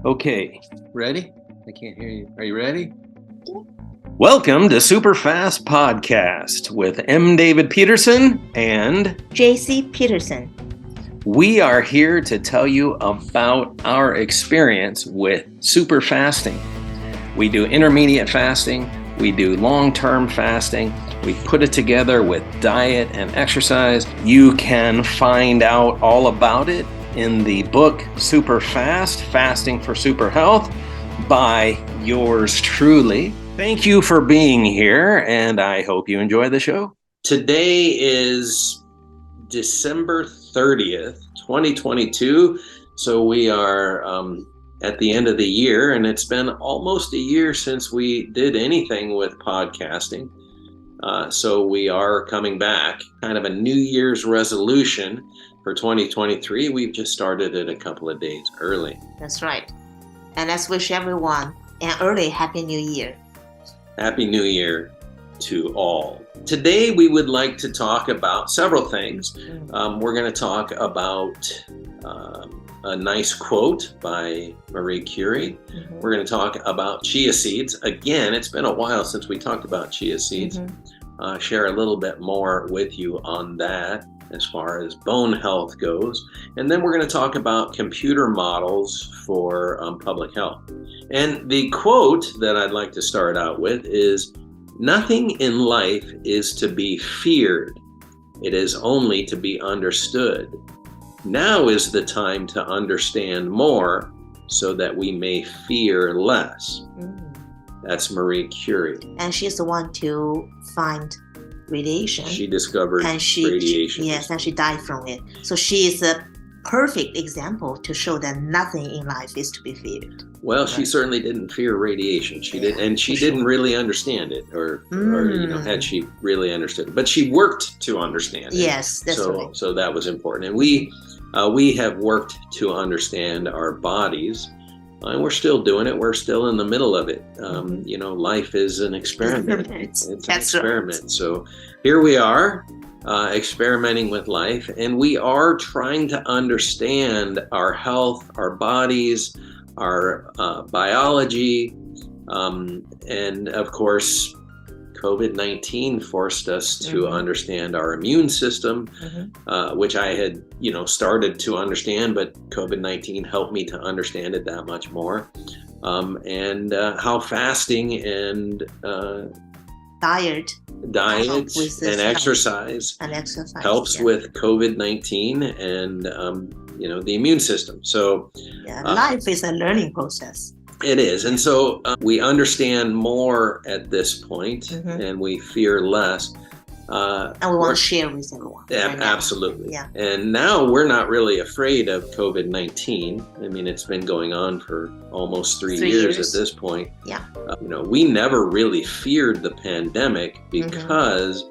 Okay, ready? I can't hear you. Are you ready? Welcome to SuperFast Podcast with M. David Peterson and Jacie Peterson. We are here to tell you about our experience with super fasting. We do intermediate fasting, we do long-term fasting, we put it together with diet and exercise. You can find out all about it in the book SuperFast, Fasting for SuperHealth by yours truly. Thank you for being here, and I hope you enjoy the show. Today is December 30th, 2022. So we are at the end of the year, and it's been almost a year since we did anything with podcasting. So we are coming back, kind of a New Year's resolution for 2023. We've just started it a couple of days early. That's right. And let's wish everyone an early Happy New Year. Happy New Year to all. Today we would like to talk about several things. We're going to talk about a nice quote by Marie Curie. We're going to talk about chia seeds. Again, it's been a while since we talked about chia seeds. Share a little bit more with you on that as far as bone health goes. And then we're going to talk about computer models for public health. And the quote that I'd like to start out with is, "Nothing in life is to be feared. It is only to be understood. Now is the time to understand more so that we may fear less." That's Marie Curie. And she's the one to find radiation. She discovered radiation. Yes, and she died from it. So she is a perfect example to show that nothing in life is to be feared. Well, she certainly didn't fear radiation. She didn't really understand it, or had she really understood it. But she worked to understand it. Yes, that's right. So that was important. And we have worked to understand our bodies. And we're still doing it. We're still in the middle of it. Life is an experiment. It's an experiment. Right. So here we are experimenting with life, and we are trying to understand our health, our bodies, our biology, and of course, COVID-19 forced us to understand our immune system, which I had, started to understand, but COVID-19 helped me to understand it that much more. And how fasting and diet and exercise helps with COVID-19 and the immune system. So life is a learning process. It is. And so we understand more at this point, and we fear less. And we want to share with everyone. Absolutely. Yeah. And now we're not really afraid of COVID-19. I mean, it's been going on for almost three years at this point. Yeah. We never really feared the pandemic because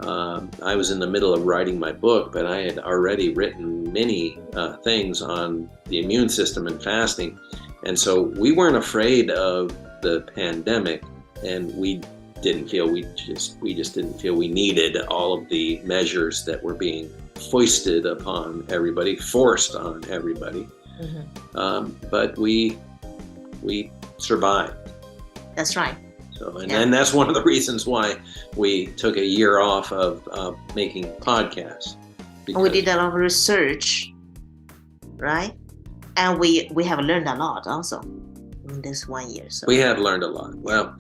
I was in the middle of writing my book, but I had already written many things on the immune system and fasting. And so we weren't afraid of the pandemic, and we just didn't feel we needed all of the measures that were being foisted upon everybody, forced on everybody. But we survived. That's right. So, and that's one of the reasons why we took a year off of making podcasts. We did a lot of research, right? And we have learned a lot also in this 1 year. So. We have learned a lot. Well,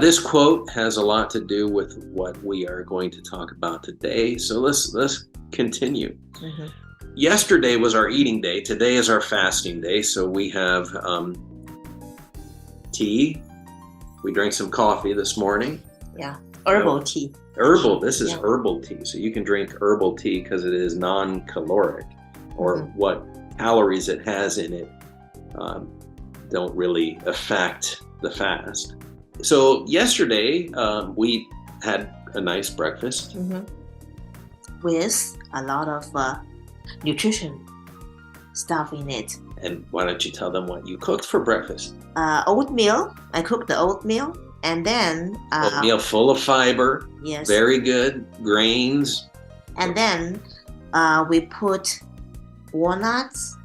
this quote has a lot to do with what we are going to talk about today. So let's continue. Yesterday was our eating day. Today is our fasting day. So we have tea. We drank some coffee this morning. Yeah, herbal tea. Herbal. This is herbal tea. So you can drink herbal tea because it is non-caloric, or what calories it has in it don't really affect the fast. So yesterday we had a nice breakfast with a lot of nutrition stuff in it. And why don't you tell them what you cooked for breakfast? Oatmeal. I cooked the oatmeal, and then oatmeal full of fiber. Yes. Very good. Grains. And then we put walnuts,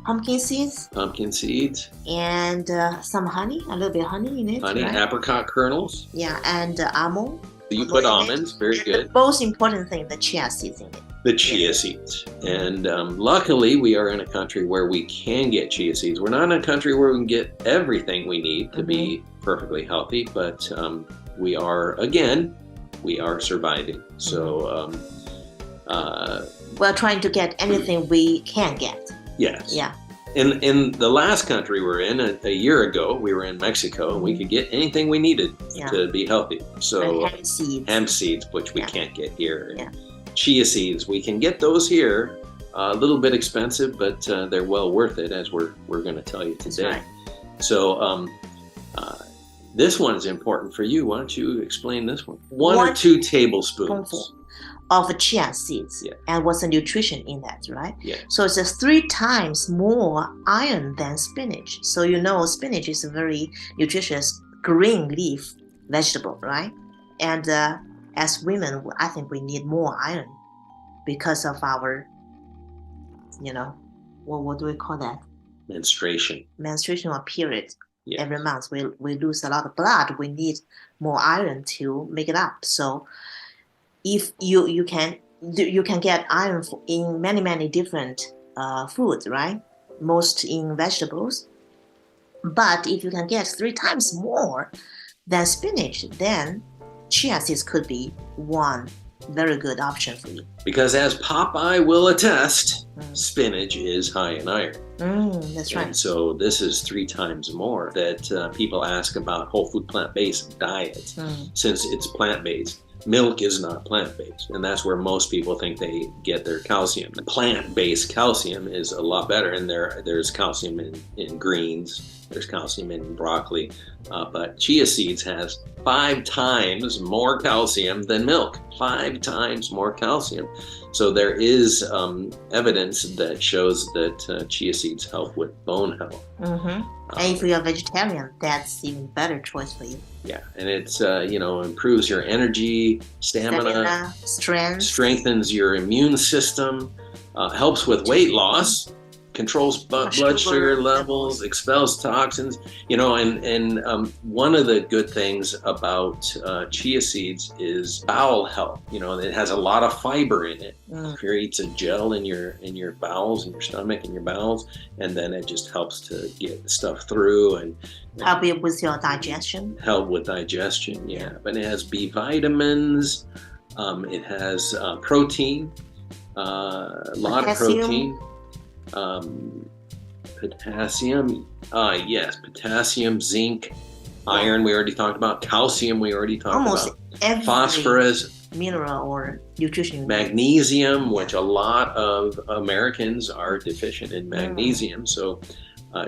pumpkin seeds, and some honey, a little bit of honey in it. Honey, right? apricot kernels. Yeah, and almond. You put almonds, very good. The most important thing, the chia seeds in it. The chia seeds. And luckily, we are in a country where we can get chia seeds. We're not in a country where we can get everything we need to be perfectly healthy, but we are surviving. So we're trying to get anything we can get. yes. Yeah. In the last country we're in, a year ago, we were in Mexico, and we could get anything we needed to be healthy. So And hemp seeds, which we can't get here. Yeah. Chia seeds, we can get those here. A little bit expensive, but they're well worth it, as we're going to tell you today. That's right. So this one's important for you. Why don't you explain this one? One or two tablespoons of chia seeds. Yeah. And what's the nutrition in that, right? Yeah. So it's just 3 times more iron than spinach. So you know spinach is a very nutritious green leaf vegetable, right? And as women, I think we need more iron because of our, what do we call that? Menstruational period. Yeah. Every month we lose a lot of blood. We need more iron to make it up. So if you can get iron in many different foods, right? Most in vegetables. But if you can get 3 times more than spinach, then chia seeds could be one very good option for you. Because as Popeye will attest, spinach is high in iron. That's right. And so this is 3 times more that people ask about whole food plant-based diet, since it's plant-based. Milk is not plant-based, and that's where most people think they get their calcium. The plant-based calcium is a lot better, and there's calcium in greens, there's calcium in broccoli, but chia seeds has 5 times more calcium than milk. 5 times more calcium. So there is evidence that shows that chia seeds help with bone health. And if you're a vegetarian, that's even better choice for you. Yeah, and it's improves your energy, stamina, strength, strengthens your immune system, helps with weight loss, controls blood sugar levels, expels toxins. And one of the good things about chia seeds is bowel health. It has a lot of fiber in it. It creates a gel in your bowels, in your stomach, in your bowels, and then it just helps to get stuff through and help you with your digestion. Help with digestion, yeah. But it has B vitamins. It has protein, a lot of protein. Potassium, yes, potassium, zinc, iron we already talked about, calcium we already talked Almost about, every phosphorus, mineral or nutrition, magnesium, which a lot of Americans are deficient in magnesium, so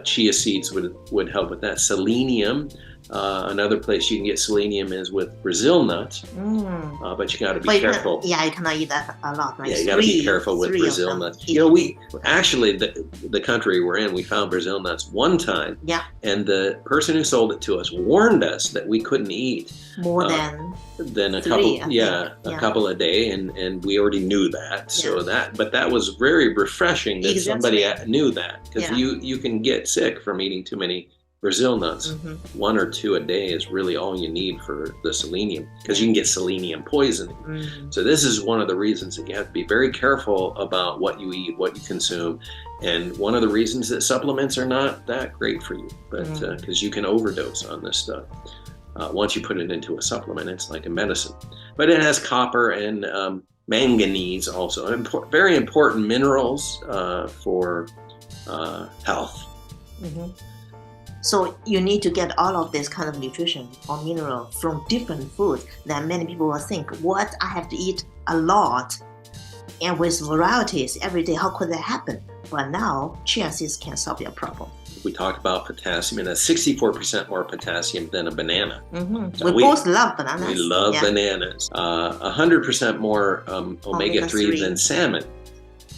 chia seeds would help with that. Selenium, another place you can get selenium is with Brazil nuts, but you got to be careful. You cannot eat that a lot. Right? Yeah, you got to be careful with Brazil nuts. We actually, the country we're in, we found Brazil nuts one time. Yeah. And the person who sold it to us warned us that we couldn't eat more than a couple a day, and we already knew that. So that was very refreshing that somebody knew that, because you can get sick from eating too many Brazil nuts. 1 or 2 a day is really all you need for the selenium, because you can get selenium poisoning. So this is one of the reasons that you have to be very careful about what you eat, what you consume, and one of the reasons that supplements are not that great for you, but because you can overdose on this stuff. Once you put it into a supplement, it's like a medicine. But it has copper and manganese also, very important minerals for health. So you need to get all of this kind of nutrition or mineral from different foods. That many people will think, what, I have to eat a lot and with varieties every day, how could that happen? But now chia seeds can solve your problem. We talked about potassium, and that's 64% more potassium than a banana. We both love bananas. We love bananas. 100% more omega-3 than salmon,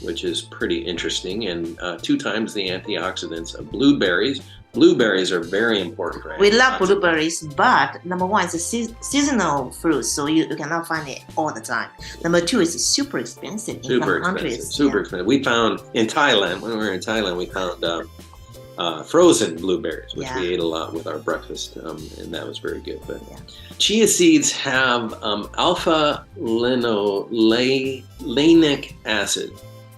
which is pretty interesting, and 2 times the antioxidants of blueberries, Blueberries are very important for We love antioxidants. blueberries, but number one, it's a seasonal fruit, so you cannot find it all the time. Number two, it's super expensive in some countries. Super expensive. We found in Thailand, when we were in Thailand, we found frozen blueberries, which we ate a lot with our breakfast, and that was very good. But chia seeds have alpha-linolenic acid,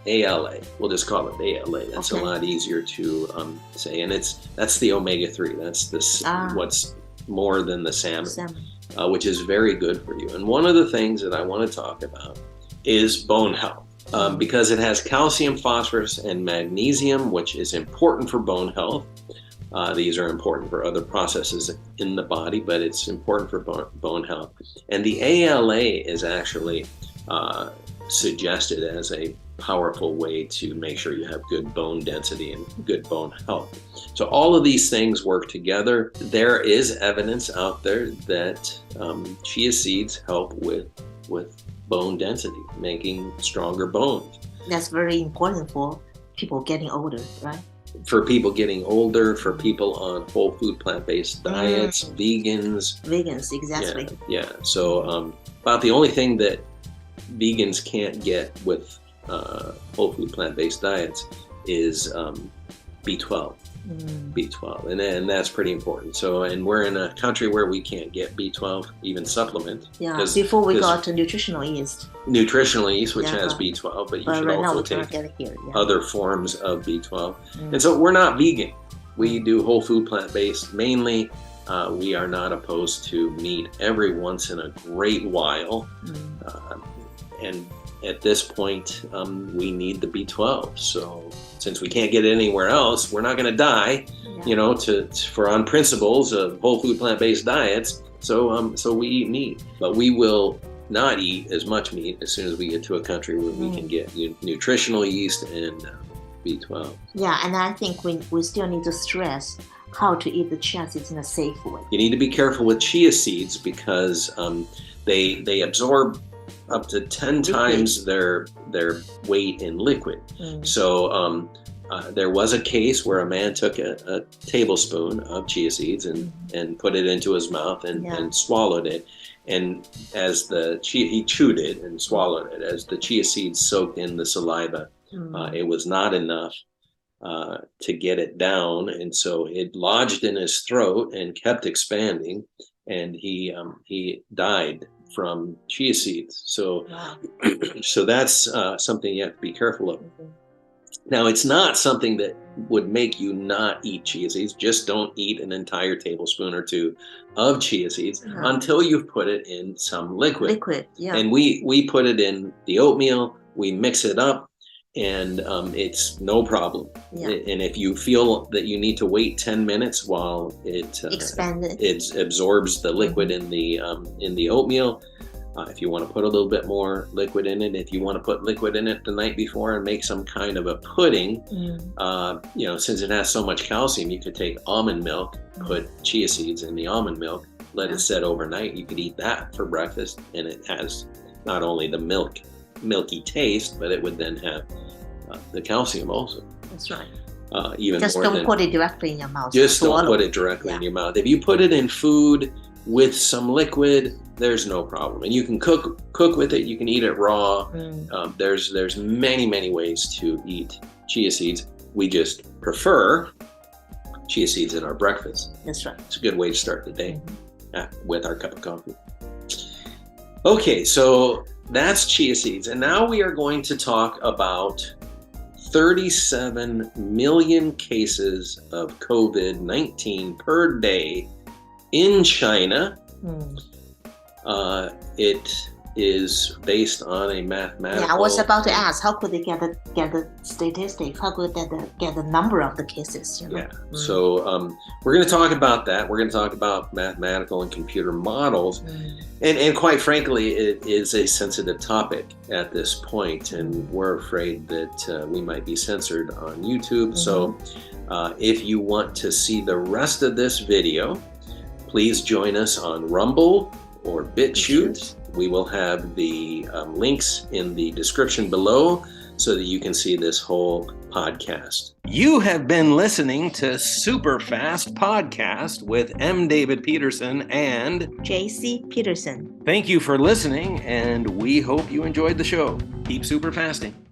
ALA. We'll just call it ALA. That's a lot easier to say, and that's the omega-3. That's this what's more than the salmon. Which is very good for you. And one of the things that I want to talk about is bone health. Because it has calcium, phosphorus, and magnesium, which is important for bone health. These are important for other processes in the body, but it's important for bone health. And the ALA is actually suggested as a powerful way to make sure you have good bone density and good bone health. So all of these things work together. There is evidence out there that chia seeds help with bone density, making stronger bones. That's very important for people getting older, right? For people getting older, for people on whole food plant-based diets, vegans. Vegans, exactly. Yeah. So about the only thing that vegans can't get with whole food plant-based diets is B12. B12, and that's pretty important. So, and we're in a country where we can't get B12 even supplement. Yeah, before we got nutritional yeast. Nutritional yeast, which has B12, but you should right also now take get it here. other forms of B12. And so we're not vegan. We do whole food plant-based mainly. We are not opposed to meat every once in a great while. And at this point, we need the B12. So since we can't get it anywhere else, we're not going to die, for on principles of whole food plant-based diets. So we eat meat, but we will not eat as much meat as soon as we get to a country where we can get nutritional yeast and B12. Yeah, and I think we still need to stress how to eat the chia seeds in a safe way. You need to be careful with chia seeds because they absorb up to 10 times their weight in liquid. So there was a case where a man took a tablespoon of chia seeds and put it into his mouth and swallowed it. And as he chewed it and swallowed it, as the chia seeds soaked in the saliva, it was not enough to get it down. And so it lodged in his throat and kept expanding. And he died from chia seeds. So, so that's something you have to be careful of. Now, it's not something that would make you not eat chia seeds. Just don't eat an entire tablespoon or two of chia seeds until you've put it in some liquid. And we put it in the oatmeal, we mix it up, and it's no problem. And if you feel that you need to wait 10 minutes while it absorbs the liquid in the oatmeal, if you want to put a little bit more liquid in it, if you want to put liquid in it the night before and make some kind of a pudding, since it has so much calcium, you could take almond milk, put chia seeds in the almond milk, let it set overnight. You could eat that for breakfast, and it has not only the milky taste, but it would then have the calcium also. That's right. Just don't put it directly in your mouth. Just don't put it directly in your mouth. If you put it in food with some liquid, there's no problem. And you can cook with it. You can eat it raw. There's many ways to eat chia seeds. We just prefer chia seeds in our breakfast. That's right. It's a good way to start the day with our cup of coffee. Okay, so that's chia seeds. And now we are going to talk about 37 million cases of COVID-19 per day in China. It is based on a mathematical. Yeah, I was about to ask, how could they get the statistics? How could they get the number of the cases? Yeah. So we're going to talk about that. We're going to talk about mathematical and computer models, and quite frankly, it is a sensitive topic at this point, and we're afraid that we might be censored on YouTube. So if you want to see the rest of this video, please join us on Rumble or BitChute. We will have the links in the description below. so that you can see this whole podcast. You have been listening to SuperFast Podcast with M. David Peterson and Jacie Peterson. Thank you for listening, and we hope you enjoyed the show. Keep super fasting.